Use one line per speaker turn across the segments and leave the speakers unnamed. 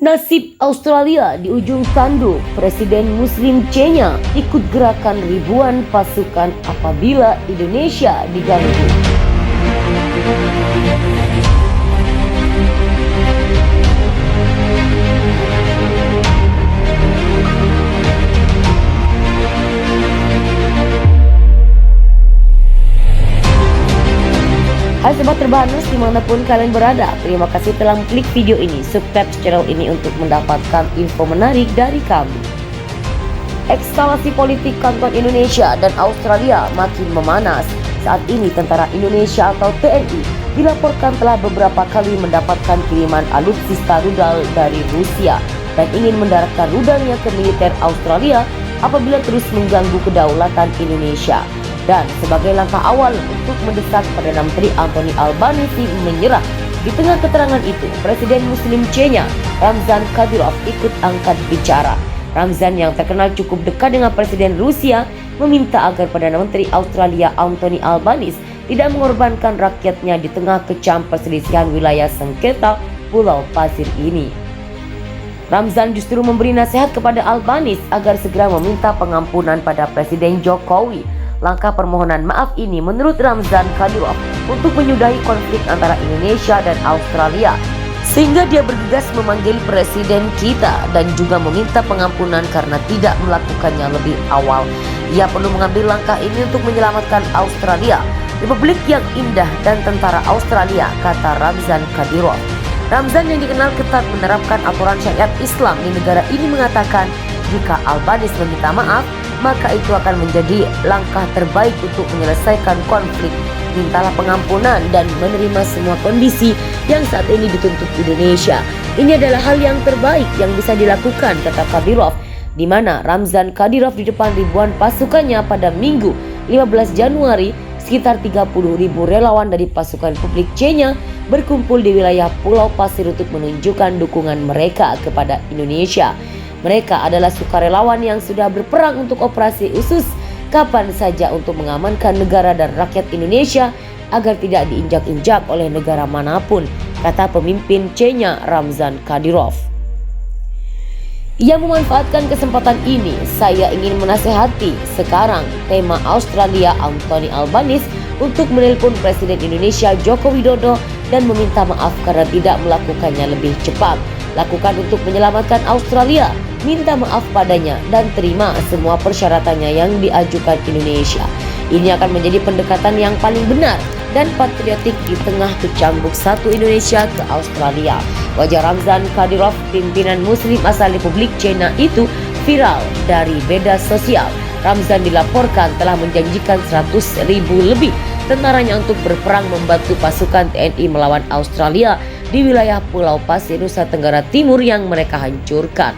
Nasib Australia di ujung tanduk. Presiden Muslim China ikut gerakan ribuan pasukan apabila Indonesia diganggu. Hai Sobat Terbahanus dimanapun kalian berada, terima kasih telah klik video ini. Subscribe channel ini untuk mendapatkan info menarik dari kami. Ekskalasi politik kanton Indonesia dan Australia makin memanas. Saat ini tentara Indonesia atau TNI dilaporkan telah beberapa kali mendapatkan kiriman alutsista rudal dari Rusia dan ingin mendaratkan rudalnya ke militer Australia apabila terus mengganggu kedaulatan Indonesia. Dan sebagai langkah awal untuk mendesak Perdana Menteri Anthony Albanese menyerah. Di tengah keterangan itu, Presiden Muslim China Ramzan Kadyrov ikut angkat bicara. Ramzan yang terkenal cukup dekat dengan Presiden Rusia meminta agar Perdana Menteri Australia Anthony Albanese tidak mengorbankan rakyatnya di tengah kecam perselisihan wilayah sengketa Pulau Pasir ini. Ramzan justru memberi nasihat kepada Albanese agar segera meminta pengampunan pada Presiden Jokowi. Langkah permohonan maaf ini menurut Ramzan Kadyrov untuk menyudahi konflik antara Indonesia dan Australia, sehingga dia bergegas memanggil presiden kita dan juga meminta pengampunan karena tidak melakukannya lebih awal. Ia perlu mengambil langkah ini untuk menyelamatkan Australia, Republik yang indah dan tentara Australia, kata Ramzan Kadyrov. Ramzan yang dikenal ketat menerapkan aturan syariat Islam di negara ini mengatakan, jika Albanese meminta maaf, maka itu akan menjadi langkah terbaik untuk menyelesaikan konflik. Mintalah pengampunan dan menerima semua kondisi yang saat ini dituntut Indonesia. Ini adalah hal yang terbaik yang bisa dilakukan, kata Kadyrov, di mana Ramzan Kadyrov di depan ribuan pasukannya pada Minggu 15 Januari, sekitar 30.000 relawan dari pasukan Republik China berkumpul di wilayah Pulau Pasir untuk menunjukkan dukungan mereka kepada Indonesia. Mereka adalah sukarelawan yang sudah berperang untuk operasi khusus kapan saja untuk mengamankan negara dan rakyat Indonesia agar tidak diinjak-injak oleh negara manapun, kata pemimpin China Ramzan Kadyrov. Ia memanfaatkan kesempatan ini, saya ingin menasehati sekarang tema Australia Anthony Albanese untuk menelpon Presiden Indonesia Joko Widodo dan meminta maaf karena tidak melakukannya lebih cepat. Lakukan untuk menyelamatkan Australia, minta maaf padanya dan terima semua persyaratannya yang diajukan Indonesia. Ini akan menjadi pendekatan yang paling benar dan patriotik di tengah kecambuk satu Indonesia ke Australia. Wajah Ramzan Kadyrov, pimpinan Muslim asal Republik China itu viral dari media sosial. Ramzan dilaporkan telah menjanjikan 100.000 lebih tentaranya untuk berperang membantu pasukan TNI melawan Australia di wilayah Pulau Pasir, Nusa Tenggara Timur yang mereka hancurkan.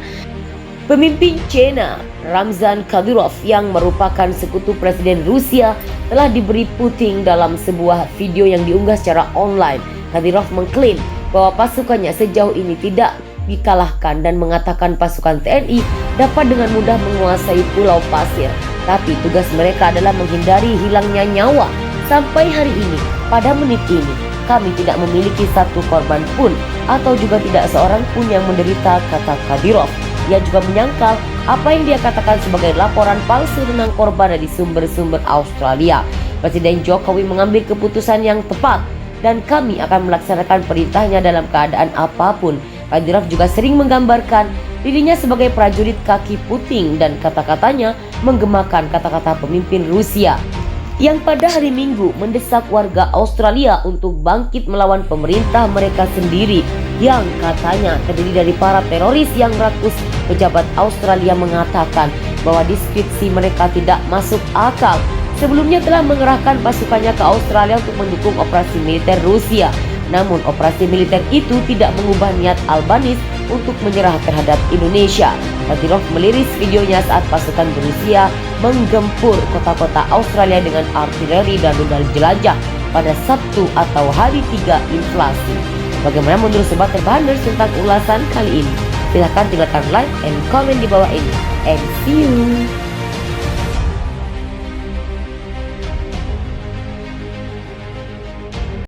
Pemimpin China Ramzan Kadyrov yang merupakan sekutu Presiden Rusia telah diberi puting dalam sebuah video yang diunggah secara online. Kadyrov mengklaim bahwa pasukannya sejauh ini tidak dikalahkan dan mengatakan pasukan TNI dapat dengan mudah menguasai Pulau Pasir, tapi tugas mereka adalah menghindari hilangnya nyawa. Sampai hari ini, pada menit ini, kami tidak memiliki satu korban pun atau juga tidak seorang pun yang menderita, kata Kadyrov. Ia juga menyangkal apa yang dia katakan sebagai laporan palsu tentang korban dari sumber-sumber Australia. Presiden Jokowi mengambil keputusan yang tepat dan kami akan melaksanakan perintahnya dalam keadaan apapun. Kadyrov juga sering menggambarkan dirinya sebagai prajurit kaki puting dan kata-katanya menggemakan kata-kata pemimpin Rusia yang pada hari Minggu mendesak warga Australia untuk bangkit melawan pemerintah mereka sendiri yang katanya terdiri dari para teroris yang rakus. Pejabat Australia mengatakan bahwa deskripsi mereka tidak masuk akal. Sebelumnya telah mengerahkan pasukannya ke Australia untuk mendukung operasi militer Rusia. Namun operasi militer itu tidak mengubah niat Albanese untuk menyerah terhadap Indonesia. Kadyrov meliris videonya saat pasukan Rusia menggempur kota-kota Australia dengan artileri dan rudal jelajah pada Sabtu atau hari 3 inflasi. Bagaimana menurut Sobat Terbahanus tentang ulasan kali ini? Silahkan tinggalkan like and comment di bawah ini. And see you!